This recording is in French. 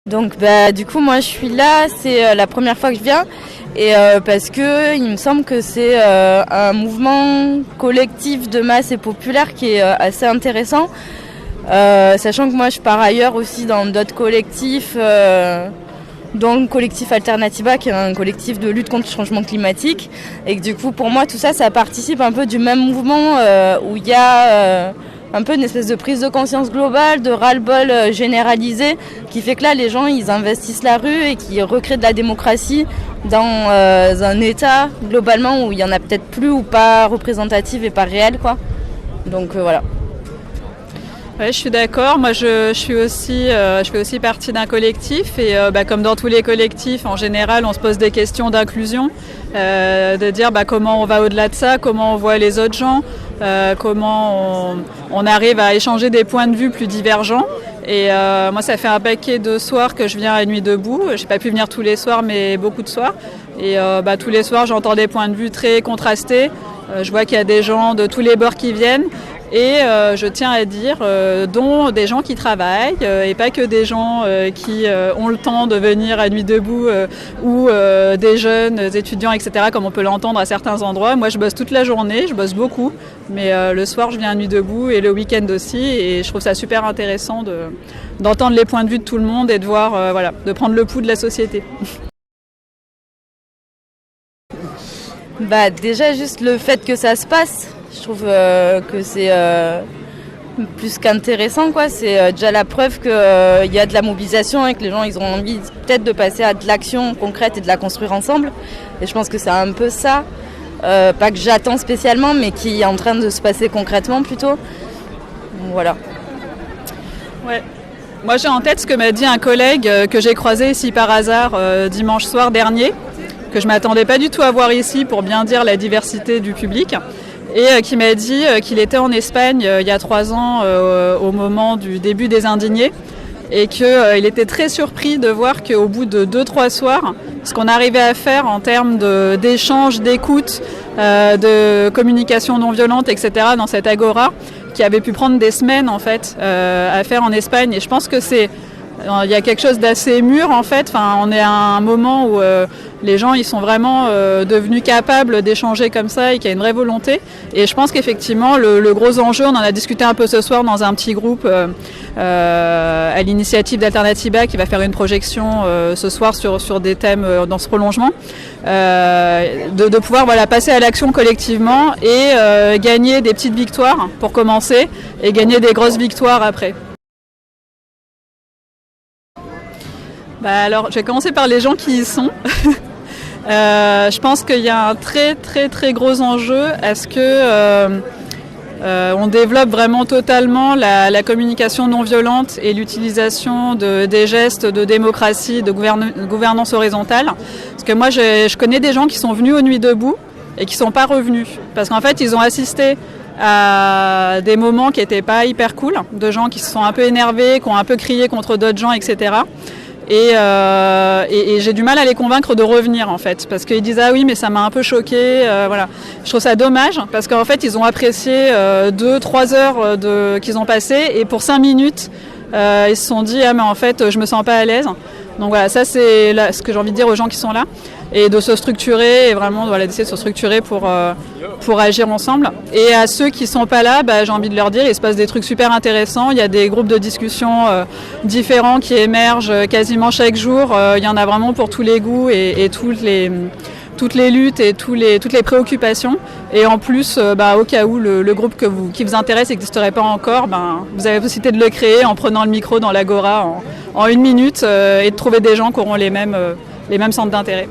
Donc du coup moi je suis là, c'est la première fois que je viens et parce que il me semble que c'est un mouvement collectif de masse et populaire qui est assez intéressant, sachant que moi je pars ailleurs aussi dans d'autres collectifs, dont le collectif Alternativa qui est un collectif de lutte contre le changement climatique, et que du coup pour moi tout ça participe un peu du même mouvement où il y a un peu une espèce de prise de conscience globale, de ras-le-bol généralisé, qui fait que là, les gens, ils investissent la rue et qui recréent de la démocratie dans un État, globalement, où il y en a peut-être plus ou pas représentative et pas réelle, quoi. Donc voilà. Ouais, je suis d'accord. Moi, je fais aussi partie d'un collectif et comme dans tous les collectifs, en général, on se pose des questions d'inclusion, de dire comment on va au-delà de ça, comment on voit les autres gens, comment on arrive à échanger des points de vue plus divergents. Et moi, ça fait un paquet de soirs que je viens à Nuit debout. J'ai pas pu venir tous les soirs, mais beaucoup de soirs. Et tous les soirs, j'entends des points de vue très contrastés. Je vois qu'il y a des gens de tous les bords qui viennent. Et je tiens à dire, dont des gens qui travaillent et pas que des gens qui ont le temps de venir à Nuit debout ou des jeunes étudiants, etc., comme on peut l'entendre à certains endroits. Moi, je bosse toute la journée, je bosse beaucoup, mais le soir, je viens à Nuit debout et le week-end aussi. Et je trouve ça super intéressant d'entendre les points de vue de tout le monde et de voir, de prendre le pouls de la société. Déjà, juste le fait que ça se passe, je trouve que c'est plus qu'intéressant, quoi. C'est déjà la preuve qu'il y a de la mobilisation et que les gens ils ont envie peut-être de passer à de l'action concrète et de la construire ensemble. Et je pense que c'est un peu ça, pas que j'attends spécialement, mais qui est en train de se passer concrètement plutôt. Voilà. Ouais. Moi j'ai en tête ce que m'a dit un collègue que j'ai croisé ici par hasard dimanche soir dernier, que je ne m'attendais pas du tout à voir ici pour bien dire la diversité du public. Et qui m'a dit qu'il était en Espagne il y a 3 ans au moment du début des Indignés et qu'il était très surpris de voir qu'au bout de 2-3 soirs, ce qu'on arrivait à faire en termes d'échange, d'écoute, de communication non violente, etc. dans cette agora, qui avait pu prendre des semaines en fait à faire en Espagne. Et je pense que il y a quelque chose d'assez mûr en fait. Enfin, on est à un moment où les gens ils sont vraiment devenus capables d'échanger comme ça et qu'il y a une vraie volonté. Et je pense qu'effectivement le gros enjeu, on en a discuté un peu ce soir dans un petit groupe à l'initiative d'Alternativa qui va faire une projection ce soir sur des thèmes dans ce prolongement, de pouvoir passer à l'action collectivement et gagner des petites victoires pour commencer et gagner des grosses victoires après. Alors, je vais commencer par les gens qui y sont. Je pense qu'il y a un très très très gros enjeu à ce que on développe vraiment totalement la communication non violente et l'utilisation des gestes de démocratie, de gouvernance horizontale. Parce que moi, je connais des gens qui sont venus aux Nuits debout et qui ne sont pas revenus. Parce qu'en fait, ils ont assisté à des moments qui n'étaient pas hyper cool, de gens qui se sont un peu énervés, qui ont un peu crié contre d'autres gens, etc. Et j'ai du mal à les convaincre de revenir en fait, parce qu'ils disent ah oui mais ça m'a un peu choqué, voilà. Je trouve ça dommage parce qu'en fait ils ont apprécié 2-3 heures qu'ils ont passées et pour 5 minutes ils se sont dit ah mais en fait je me sens pas à l'aise. Donc voilà, ça c'est ce que j'ai envie de dire aux gens qui sont là, et de se structurer et vraiment d'essayer de se structurer pour agir ensemble. Et à ceux qui sont pas là, j'ai envie de leur dire, il se passe des trucs super intéressants. Il y a des groupes de discussion différents qui émergent quasiment chaque jour. Il y en a vraiment pour tous les goûts et toutes les luttes et toutes les préoccupations. Et en plus, au cas où le groupe qui vous intéresse n'existerait pas encore, vous avez la possibilité de le créer en prenant le micro dans l'agora en 1 minute et de trouver des gens qui auront les mêmes centres d'intérêt.